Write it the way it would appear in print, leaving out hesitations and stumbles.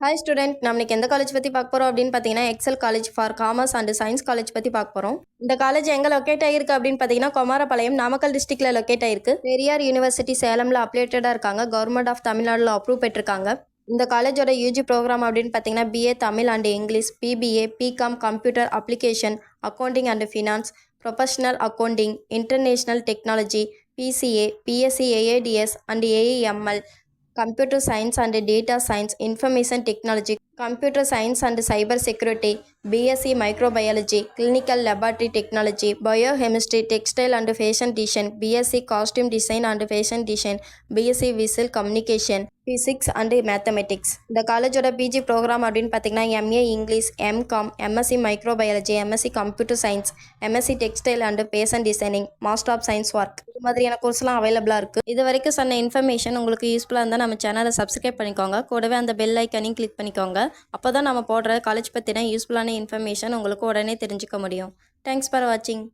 Hi student, நம்ம இன்னைக்கு எந்த காலேஜ் பற்றி பார்க்க போகிறோம் அப்படின்னு பார்த்தீங்கன்னா Excel college for commerce and science college பற்றி பார்க்க போகிறோம். இந்த காலேஜ் எங்கே லொக்கேட் ஆகிருக்கு அப்படின்னு பார்த்தீங்கன்னா குமாரபாளையம், நாமக்கல் டிஸ்ட்ரிக்ட்ல லொக்கேட் ஆகிருக்கு. பெரியார் யூனிவர்சிட்டி சேலமில் அப்ளேட்டடாக இருக்காங்க. கவர்மெண்ட் ஆஃப் தமிழ்நாடுல அப்ரூவ் பெற்றிருக்காங்க. இந்த காலேஜோட யூஜி ப்ரோக்ராம் அப்படின்னு பார்த்தீங்கன்னா BA Tamil and English, BBA, BCom computer application, accounting and finance, professional accounting, international technology, BCA, BSc AADS and AIML, Computer Science and Data Science, Information Technology, Computer Science and Cyber Security, BSc Microbiology, Clinical Laboratory Technology, Biochemistry, Textile and Fashion Design, BSc Costume Design and Fashion Design, BSc Visual Communication, Physics and Mathematics. இந்த காலேஜோட PG program அப்படின்னு பார்த்தீங்கன்னா MA English, MCom, MSc microbiology, MSc computer science, MSc textile and fashion designing, master of science work, இது மாதிரியான கோர்ஸ்லாம் அவைலபிளாக இருக்குது. இது வரைக்கும் சொன்ன இன்ஃபர்மேஷன் உங்களுக்கு யூஸ்ஃபுல்லாக இருந்தால் நம்ம சேனலை சப்ஸ்கிரைப் பண்ணிக்கோங்க. கூடவே அந்த பெல் ஐக்கனையும் கிளிக் பண்ணிக்கோங்க. அப்போ தான் நம்ம போடுற காலேஜ் பற்றின யூஸ்ஃபுல்லான இன்ஃபர்மேஷன் உங்களுக்கு உடனே தெரிஞ்சுக்க முடியும். தேங்க்ஸ் ஃபார் வாட்சிங்.